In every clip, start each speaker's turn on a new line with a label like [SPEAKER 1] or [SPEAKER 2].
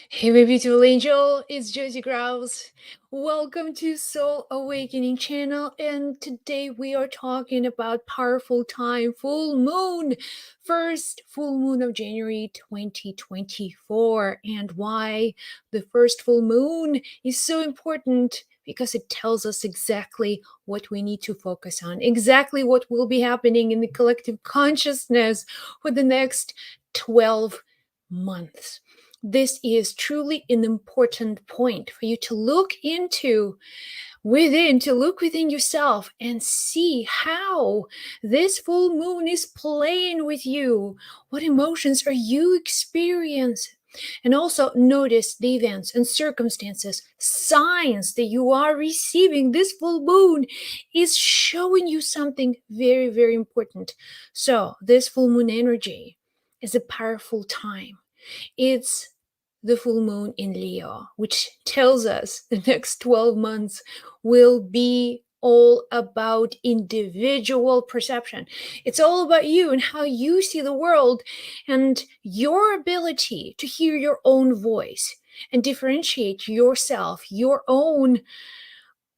[SPEAKER 1] Hey, my beautiful angel, it's Josie Grouse. Welcome to Soul Awakening channel, and today we are talking about powerful time full moon, first full moon of January 2024, and why the first full moon is so important because it tells us exactly what we need to focus on, exactly what will be happening in the collective consciousness for the next 12 months. This is truly an important point for you to look into within, to look within yourself and see how this full moon is playing with you. What emotions are you experiencing? And also notice the events and circumstances, signs that you are receiving. This full moon is showing you something very, very important. So, this full moon energy is a powerful time. It's the full moon in Leo, which tells us the next 12 months will be all about individual perception. It's all about you and how you see the world and your ability to hear your own voice and differentiate yourself, your own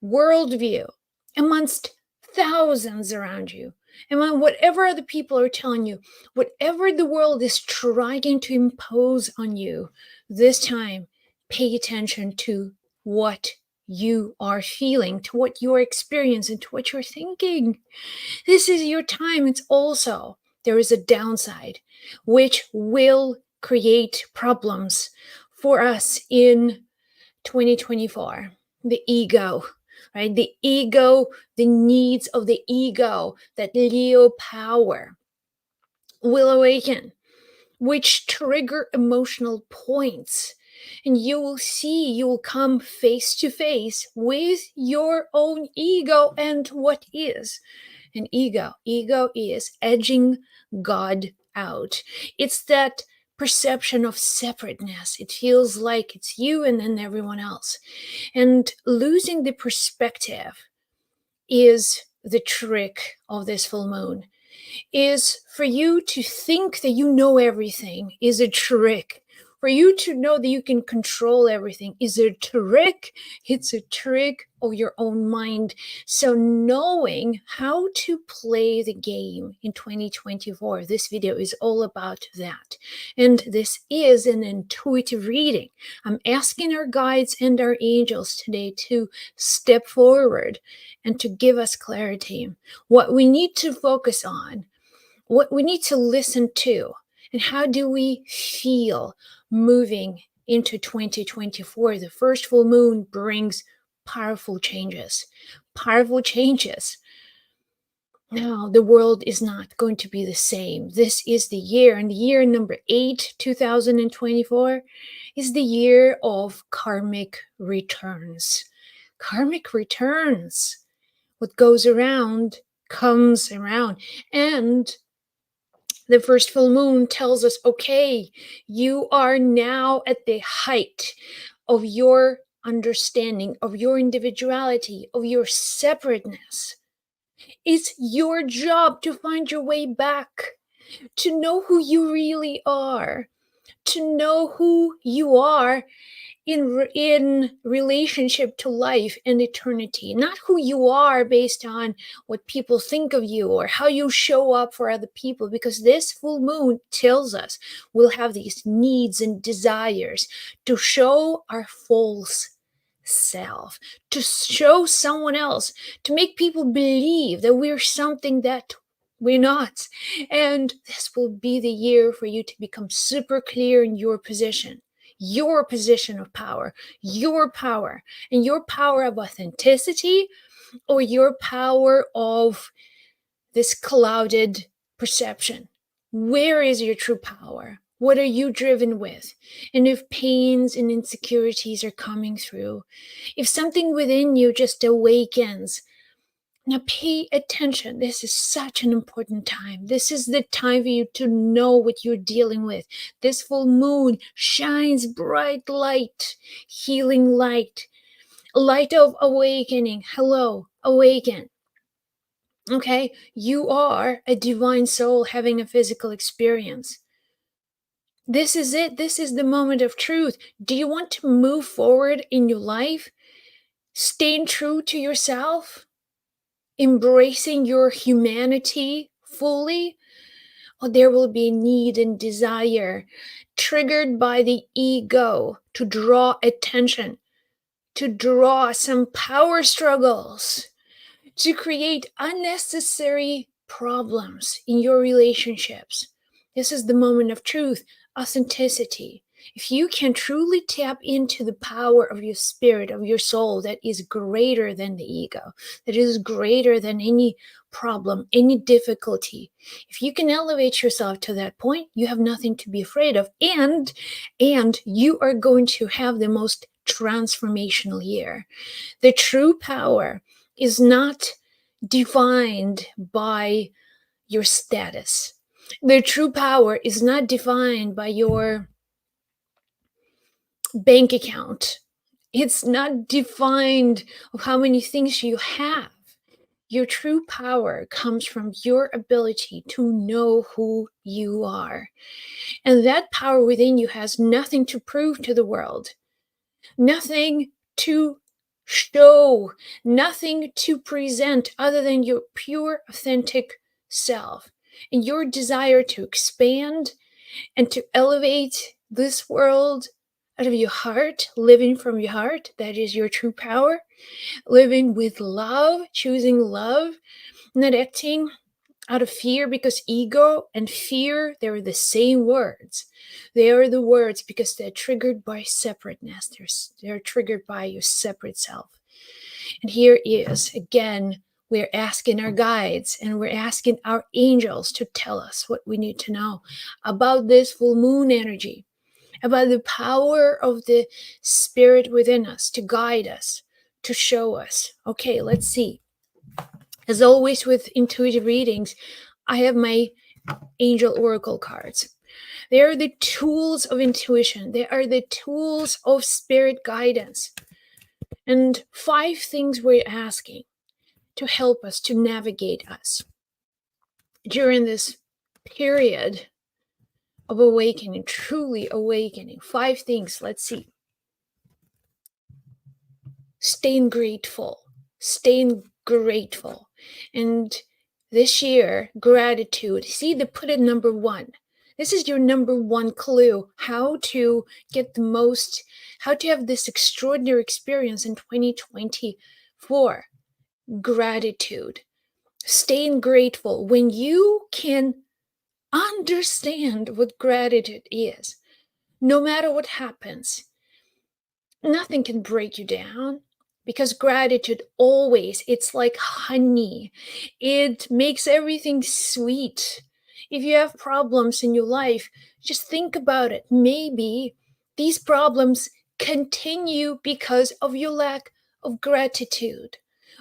[SPEAKER 1] worldview amongst thousands around you. And whatever other people are telling you, whatever the world is trying to impose on you, this time, pay attention to what you are feeling, to what you are experiencing, to what you're thinking. This is your time. It's also, there is a downside, which will create problems for us in 2024. The ego, right? The ego, the needs of the ego, that Leo power will awaken, which trigger emotional points. And you will see, you will come face to face with your own ego and what is an ego. Ego is edging God out. It's that perception of separateness. It feels like it's you and then everyone else. And losing the perspective is the trick of this full moon. Is for you to think that you know everything is a trick. For you to know that you can control everything is a trick. It's a trick of your own mind. So knowing how to play the game in 2024, this video is all about that. And this is an intuitive reading. I'm asking our guides and our angels today to step forward and to give us clarity. What we need to focus on, what we need to listen to, and how do we feel moving into 2024. The first full moon brings powerful changes. Powerful changes. Now, the world is not going to be the same. This is the year, and the year number 8, 2024, is the year of karmic returns. Karmic returns. What goes around comes around. And the first full moon tells us, okay, you are now at the height of your understanding, of your individuality, of your separateness. It's your job to find your way back, to know who you really are, to know who you are in relationship to life and eternity, not who you are based on what people think of you or how you show up for other people, because this full moon tells us we'll have these needs and desires to show our false self, to show someone else, to make people believe that we're something that we're not. And this will be the year for you to become super clear in your position of power, and your power of authenticity, or your power of this clouded perception. Where is your true power? What are you driven with? And if pains and insecurities are coming through, if something within you just awakens, now pay attention. This is such an important time. This is the time for you to know what you're dealing with. This full moon shines bright light, healing light, light of awakening. Hello, awaken. Okay, you are a divine soul having a physical experience. This is it. This is the moment of truth. Do you want to move forward in your life? Staying true to yourself? Embracing your humanity fully? Or there will be need and desire triggered by the ego to draw attention, to draw some power struggles, to create unnecessary problems in your relationships. This is the moment of truth, authenticity. If you can truly tap into the power of your spirit, of your soul, that is greater than the ego, that is greater than any problem, any difficulty. If you can elevate yourself to that point, you have nothing to be afraid of. And you are going to have the most transformational year. The true power is not defined by your status. The true power is not defined by your bank account. It's not defined of how many things you have. Your true power comes from your ability to know who you are. And that power within you has nothing to prove to the world, nothing to show, nothing to present other than your pure, authentic self and your desire to expand and to elevate this world out of your heart, living from your heart. That is your true power. Living with love, choosing love, not acting out of fear, because ego and fear, they're the same words. They are the words because they're triggered by separateness. They're triggered by your separate self. And here is, again, we're asking our guides and we're asking our angels to tell us what we need to know about this full moon energy, about the power of the spirit within us to guide us, to show us. Okay, let's see. As always with intuitive readings, I have my angel oracle cards. They are the tools of intuition. They are the tools of spirit guidance. And 5 things we're asking to help us, to navigate us during this period of awakening, truly awakening. 5 things. Let's see. Staying grateful. Staying grateful. And this year, gratitude. See, they put it number 1. This is your number 1 clue how to get the most, how to have this extraordinary experience in 2024. Gratitude. Staying grateful. When you can understand what gratitude is, no matter what happens, nothing can break you down, because gratitude always, it's like honey. It makes everything sweet. If you have problems in your life, just think about it. Maybe these problems continue because of your lack of gratitude,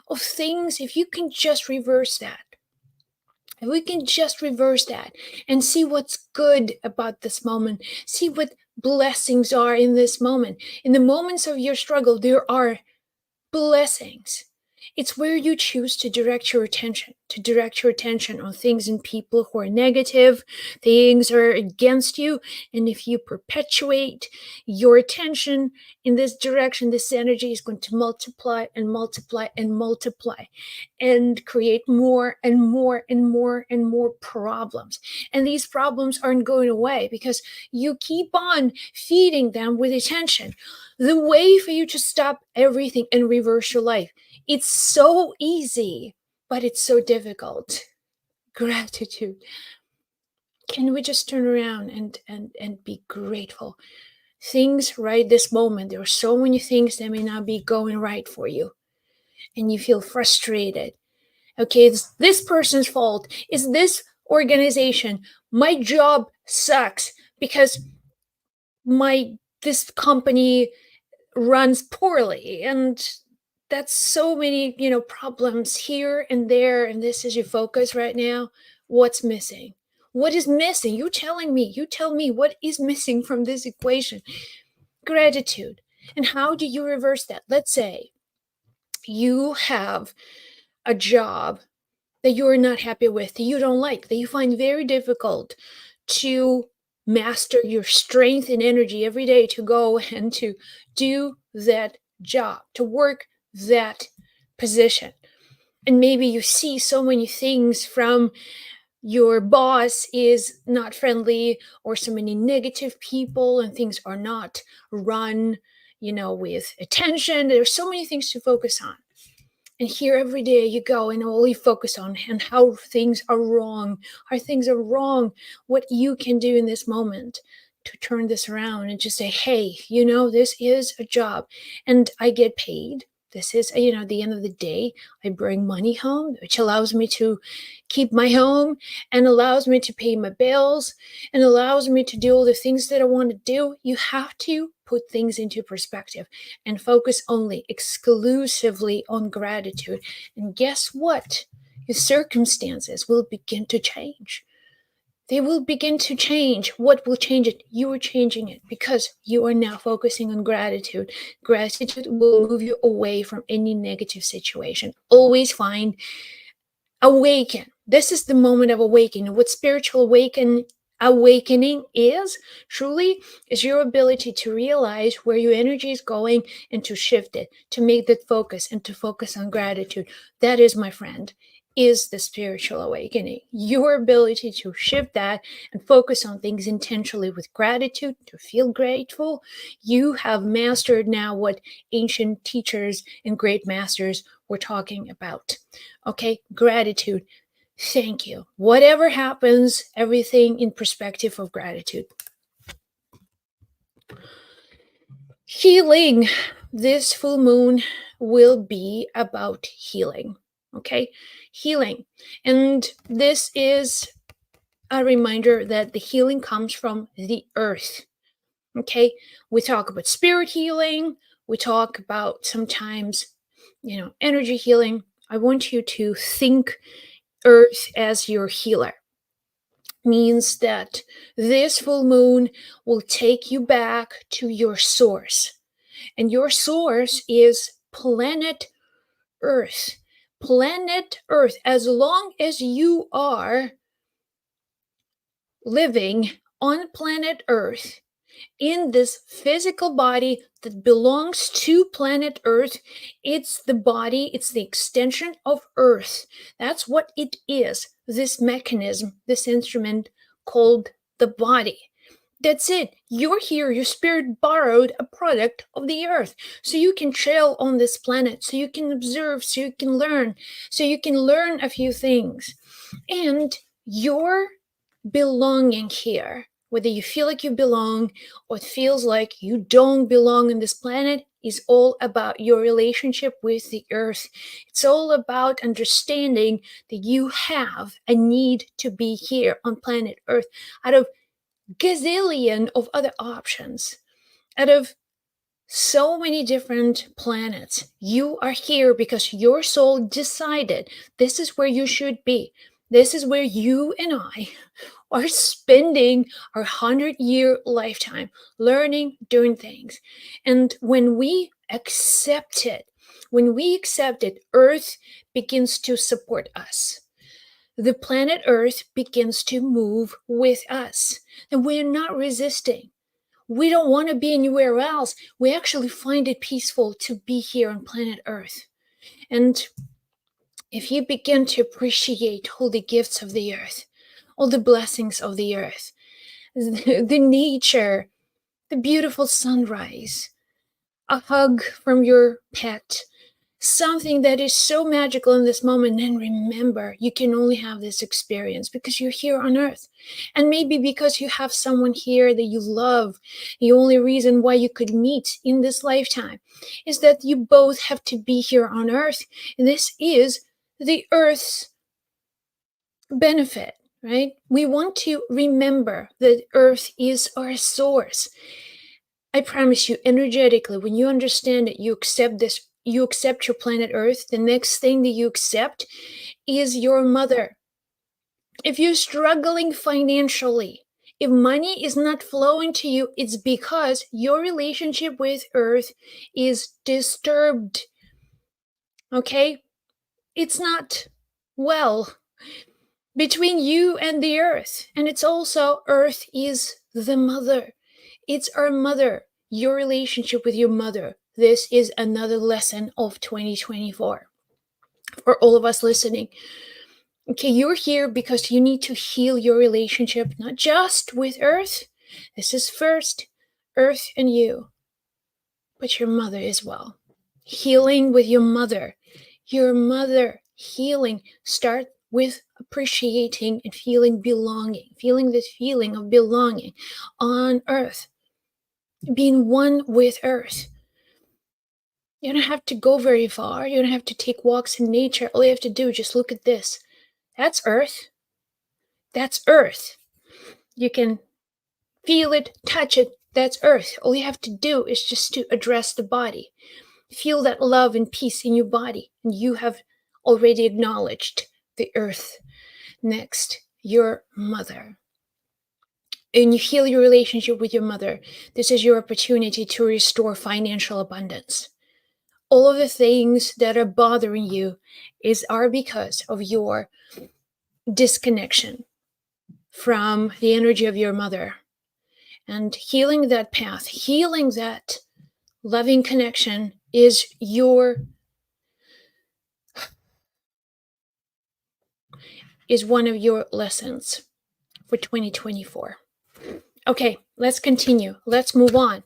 [SPEAKER 1] of things. If you can just reverse that, if we can just reverse that and see what's good about this moment, see what blessings are in this moment. In the moments of your struggle, there are blessings. It's where you choose to direct your attention, on things and people who are negative, things are against you. And if you perpetuate your attention in this direction, this energy is going to multiply and multiply and multiply and create more and more and more and more problems. And these problems aren't going away because you keep on feeding them with attention. The way for you to stop everything and reverse your life, it's so easy, but it's so difficult. Gratitude. Can we just turn around and be grateful? Things right this moment, there are so many things that may not be going right for you, and you feel frustrated. Okay, it's this person's fault. It's this organization. My job sucks because my this company runs poorly, and that's so many problems here and there, and this is your focus right now. What's missing? What is missing? You tell me what is missing from this equation. Gratitude. And how do you reverse that? Let's say you have a job that you're not happy with, that you don't like, that you find very difficult to master your strength and energy every day to go and to do that job, to work that position. And maybe you see so many things from your boss is not friendly, or so many negative people, and things are not run, with attention. There's so many things to focus on. And here every day you go and all you focus on and how things are wrong, what you can do in this moment to turn this around and just say, hey, this is a job and I get paid. This is, at the end of the day, I bring money home, which allows me to keep my home and allows me to pay my bills and allows me to do all the things that I want to do. You have to put things into perspective and focus only exclusively on gratitude. And guess what? Your circumstances will begin to change. They will begin to change. What will change it? You are changing it because you are now focusing on gratitude. Gratitude will move you away from any negative situation. Always find awaken. This is the moment of awakening. What spiritual awakening is truly is your ability to realize where your energy is going and to shift it, to make that focus and to focus on gratitude. That is, my friend, is the spiritual awakening. Your ability to shift that and focus on things intentionally with gratitude, to feel grateful. You have mastered now what ancient teachers and great masters were talking about. Okay, gratitude. Thank you. Whatever happens, everything in perspective of gratitude. Healing. This full moon will be about healing. Okay, healing. And this is a reminder that the healing comes from the earth. Okay, we talk about spirit healing, we talk about sometimes, energy healing. I want you to think earth as your healer. Means that this full moon will take you back to your source. And your source is planet Earth. Planet Earth. As long as you are living on planet Earth, in this physical body that belongs to planet Earth. It's the body, it's the extension of Earth. That's what it is, this mechanism, this instrument called the body. That's it. You're here. Your spirit borrowed a product of the earth. So you can chill on this planet, so you can observe, so you can learn, a few things. And your belonging here, whether you feel like you belong or it feels like you don't belong on this planet, is all about your relationship with the earth. It's all about understanding that you have a need to be here on planet earth out of gazillion of other options, out of so many different planets. You are here because your soul decided this is where you should be. This is where you and I are spending our 100-year lifetime learning, doing things. And when we accept it, Earth begins to support us. The planet Earth begins to move with us. And we're not resisting. We don't want to be anywhere else. We actually find it peaceful to be here on planet Earth. And if you begin to appreciate all the gifts of the earth, all the blessings of the earth, the nature, the beautiful sunrise, a hug from your pet, something that is so magical in this moment, and remember, you can only have this experience because you're here on earth. And maybe because you have someone here that you love, the only reason why you could meet in this lifetime is that you both have to be here on earth. And this is the earth's benefit, right? We want to remember that earth is our source. I promise you, energetically, when you understand it, you accept this, you accept your planet Earth, the next thing that you accept is your mother. If you're struggling financially, if money is not flowing to you, it's because your relationship with Earth is disturbed. Okay? It's not well. between you and the earth. And it's also, earth is the mother. It's our mother, your relationship with your mother. This is another lesson of 2024 for all of us listening. Okay, you're here because you need to heal your relationship, not just with earth. This is first earth and you, but your mother as well. Healing with your mother. Your mother healing. Start with appreciating and feeling belonging, feeling this feeling of belonging on earth, being one with earth. You don't have to go very far. You don't have to take walks in nature. All you have to do is just look at this. That's earth. That's earth. You can feel it, touch it. That's earth. All you have to do is just to address the body. Feel that love and peace in your body. And you have already acknowledged the earth. Next, your mother. And you heal your relationship with your mother. This is your opportunity to restore financial abundance. All of the things that are bothering you are because of your disconnection from the energy of your mother. And healing that path, healing that loving connection is one of your lessons for 2024. Okay, let's continue. Let's move on.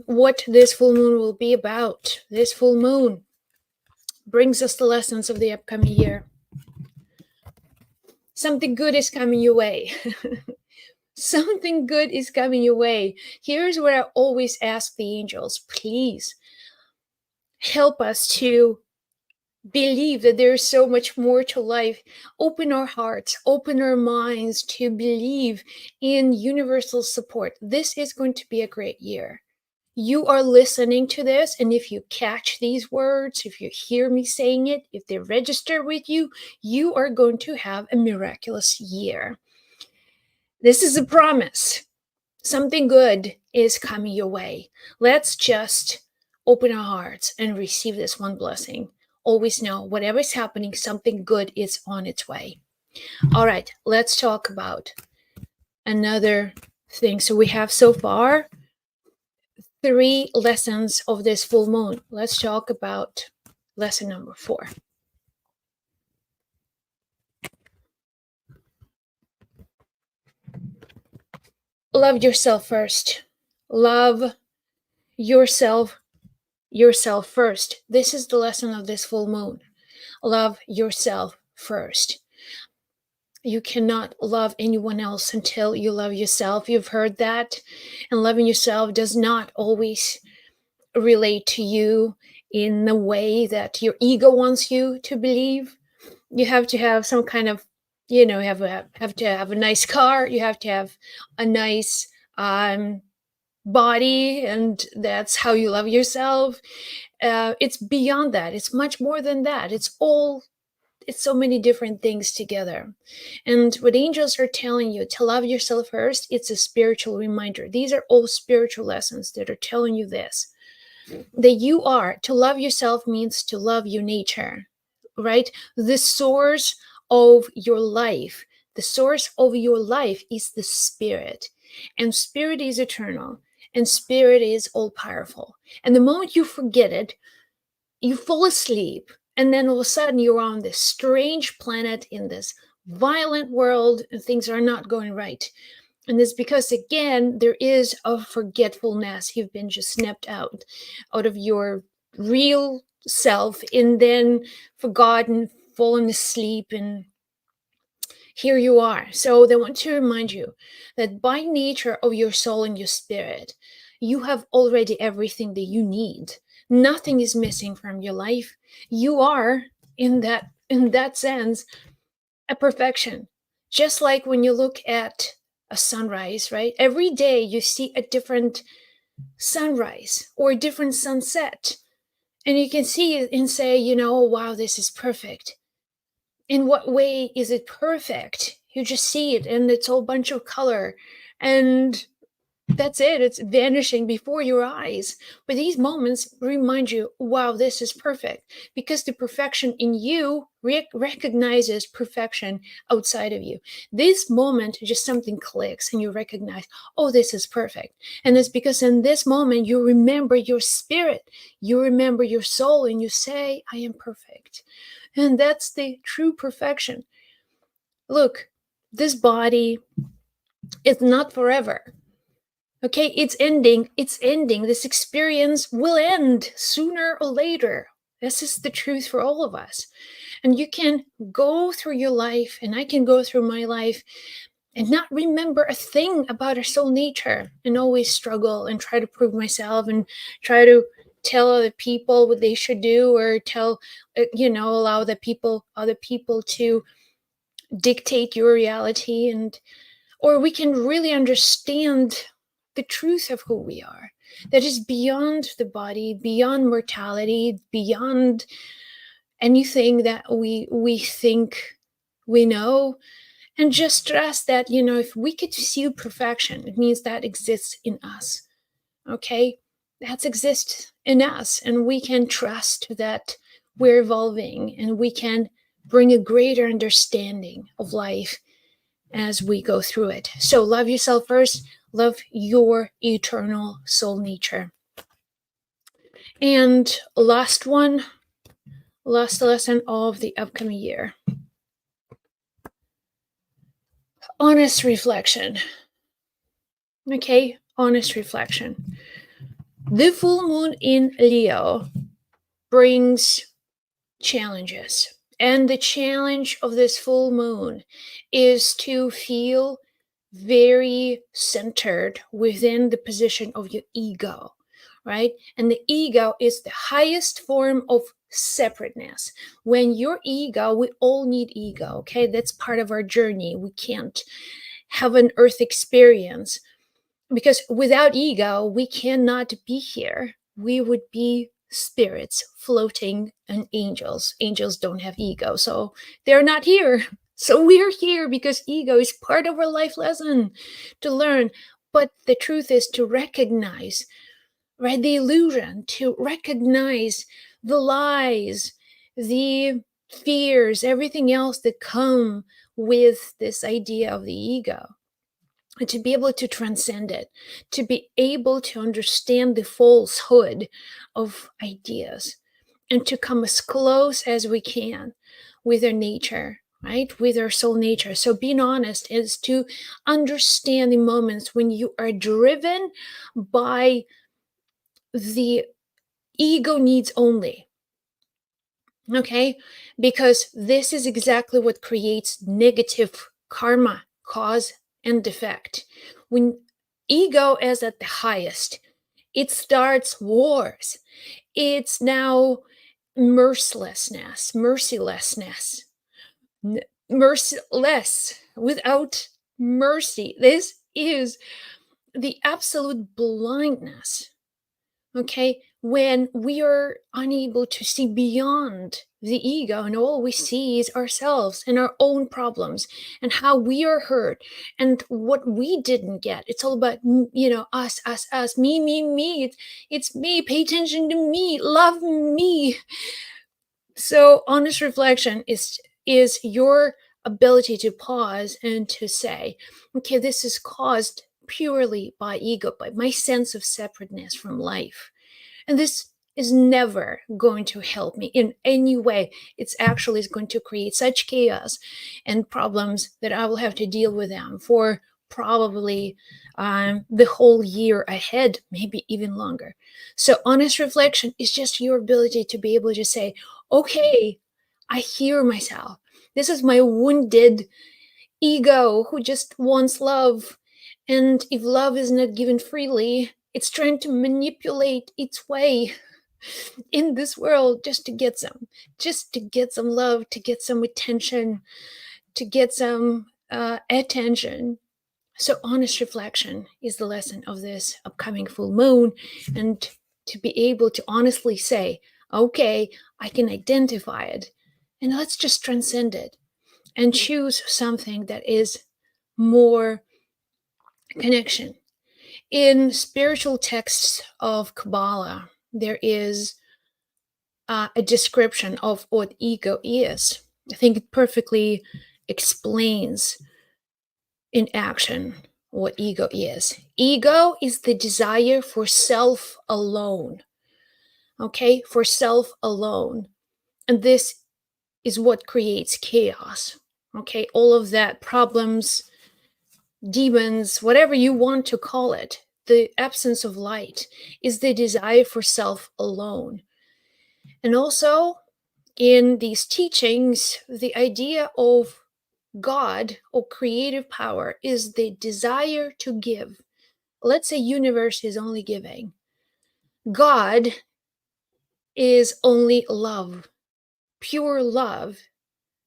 [SPEAKER 1] What this full moon will be about. This full moon brings us the lessons of the upcoming year. Something good is coming your way. Something good is coming your way. Here's what I always ask the angels. Please help us to believe that there is so much more to life. Open our hearts, open our minds to believe in universal support. This is going to be a great year. You are listening to this, and if you catch these words, if you hear me saying it, if they register with you, you are going to have a miraculous year. This is a promise. Something good is coming your way. Let's just open our hearts and receive this one blessing. Always know, whatever is happening, something good is on its way. All right, let's talk about another thing. So we have so far 3 lessons of this full moon. Let's talk about lesson number 4. Love yourself first. Love yourself first. This is the lesson of this full moon. Love yourself first. You cannot love anyone else until you love yourself. You've heard that. And loving yourself does not always relate to you in the way that your ego wants you to believe. You have to have some kind of, you have to have a nice car. You have to have a nice body, and that's how you love yourself. It's beyond that. It's much more than that. It's so many different things together. And what angels are telling you to love yourself first, it's a spiritual reminder. These are all spiritual lessons that are telling you this, that you are to love yourself means to love your nature, right? The source of your life. The source of your life is the spirit, and spirit is eternal, and spirit is all powerful. And the moment you forget it, you fall asleep, and then all of a sudden you're on this strange planet in this violent world, and things are not going right. And it's because, again, there is a forgetfulness. You've been just snapped out of your real self, and then forgotten, fallen asleep, and here you are. So they want to remind you that by nature of your soul and your spirit, you have already everything that you need. Nothing is missing from your life. You are, in that sense, a perfection. Just like when you look at a sunrise, right? Every day you see a different sunrise or a different sunset. And you can see it and say, oh, wow, this is perfect. In what way is it perfect? You just see it and it's all bunch of color. And That's it. It's vanishing before your eyes. But these moments remind you, wow, this is perfect. Because the perfection in you recognizes perfection outside of you. This moment, just something clicks and you recognize, oh, this is perfect. And it's because in this moment, you remember your spirit, you remember your soul, and you say, I am perfect. And that's the true perfection. Look, this body is not forever. Okay, it's ending. This experience will end sooner or later. This is the truth for all of us. And you can go through your life, and I can go through my life and not remember a thing about our soul nature, and always struggle and try to prove myself and try to tell other people what they should do, or tell, allow other people to dictate your reality. And or we can really understand the truth of who we are, that is beyond the body, beyond mortality, beyond anything that we think we know. And just trust that, if we could see perfection, it means that exists in us. Okay, that exists in us, and we can trust that we're evolving, and we can bring a greater understanding of life as we go through it. So love yourself first, love your eternal soul nature. And last one, last lesson of the upcoming year, honest reflection. Okay, honest reflection. The full moon in Leo brings challenges. And the challenge of this full moon is to feel very centered within the position of your ego, right? And the ego is the highest form of separateness. When your ego, we all need ego, okay? That's part of our journey. We can't have an earth experience because without ego, we cannot be here. We would be spirits floating and angels. Angels don't have ego, so they're not here. So we're here because ego is part of our life lesson to learn. But the truth is to recognize, right, the illusion, to recognize the lies, the fears, everything else that come with this idea of the ego, and to be able to transcend it, to be able to understand the falsehood of ideas, and to come as close as we can with our nature, right? With our soul nature. So being honest is to understand the moments when you are driven by the ego needs only. Okay? Because this is exactly what creates negative karma, cause and effect. When ego is at the highest, it starts wars. It's now mercilessness, merciless, without mercy. This is the absolute blindness. Okay, when we are unable to see beyond the ego, and all we see is ourselves and our own problems and how we are hurt and what we didn't get. It's all about, us, me. It's me. Pay attention to me. Love me. So honest reflection is your ability to pause and to say, okay, this is caused purely by ego, by my sense of separateness from life. And this is never going to help me in any way. It's actually going to create such chaos and problems that I will have to deal with them for probably the whole year ahead, maybe even longer. So honest reflection is just your ability to be able to say, okay, I hear myself. This is my wounded ego who just wants love. And if love is not given freely, it's trying to manipulate its way in this world just to get some love, to get some attention, to get some attention. So honest reflection is the lesson of this upcoming full moon, and to be able to honestly say, okay, I can identify it, and let's just transcend it and choose something that is more connection In spiritual texts of Kabbalah, there is a description of what ego is. I think it perfectly explains in action what ego is. Ego is the desire for self alone, okay? For self alone. And this is what creates chaos, okay? All of that problems, demons, whatever you want to call it, the absence of light is the desire for self alone. And also, in these teachings, the idea of God or creative power is the desire to give. Let's say universe is only giving. God is only love, pure love.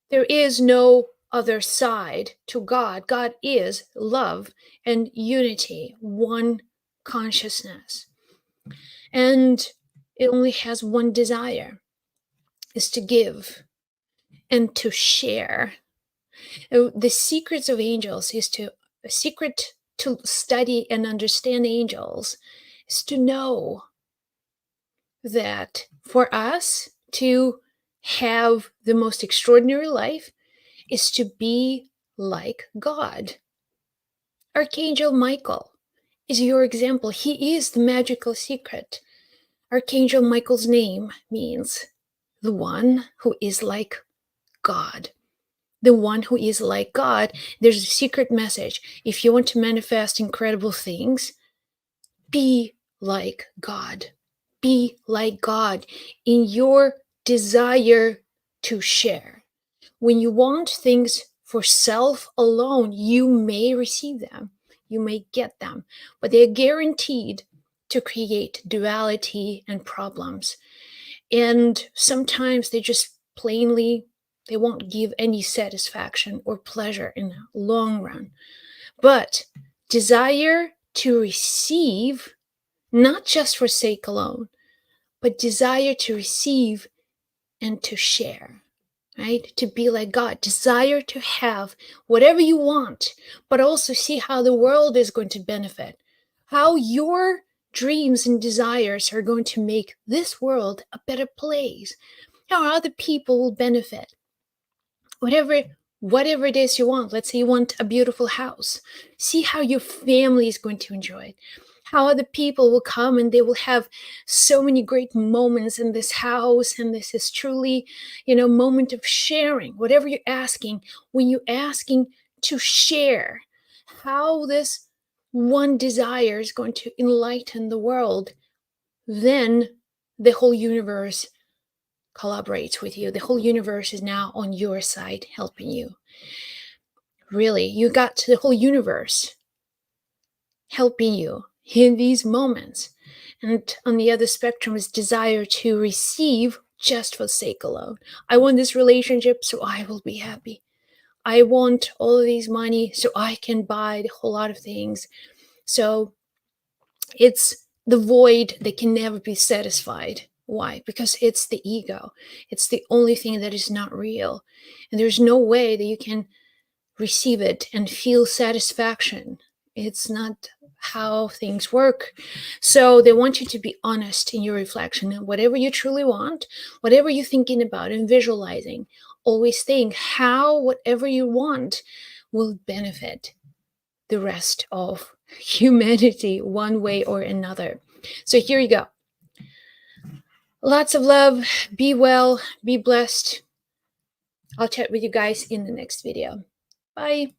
[SPEAKER 1] There is no other side to God. God is love and unity, one consciousness. And it only has one desire, is to give and to share. The secrets of angels is to a secret to study and understand angels is to know that for us to have the most extraordinary life is to be like God. Archangel Michael is your example. He is the magical secret. Archangel Michael's name means the one who is like God. The one who is like God. There's a secret message. If you want to manifest incredible things, be like God. Be like God in your desire to share. When you want things for self alone, you may receive them, you may get them, but they're guaranteed to create duality and problems. And sometimes they just plainly they won't give any satisfaction or pleasure in the long run. But desire to receive, not just for sake alone, but desire to receive and to share, right? To be like God, desire to have whatever you want, but also see how the world is going to benefit, how your dreams and desires are going to make this world a better place, how other people will benefit. Whatever it is you want. Let's say you want a beautiful house. See how your family is going to enjoy it. How other people will come and they will have so many great moments in this house. And this is truly, moment of sharing. Whatever you're asking, when you're asking to share, how this one desire is going to enlighten the world, then the whole universe collaborates with you. The whole universe is now on your side helping you. Really, you got the whole universe helping you in these moments. And on the other spectrum is desire to receive just for sake alone. I want this relationship so I will be happy. I want all of these money so I can buy a whole lot of things. So it's the void that can never be satisfied. Why? Because it's the ego. It's the only thing that is not real. And there's no way that you can receive it and feel satisfaction. It's not how things work. So they want you to be honest in your reflection. And whatever you truly want, whatever you're thinking about and visualizing, always think how whatever you want will benefit the rest of humanity one way or another. So here you go. Lots of love. Be well. Be blessed. I'll chat with you guys in the next video. Bye.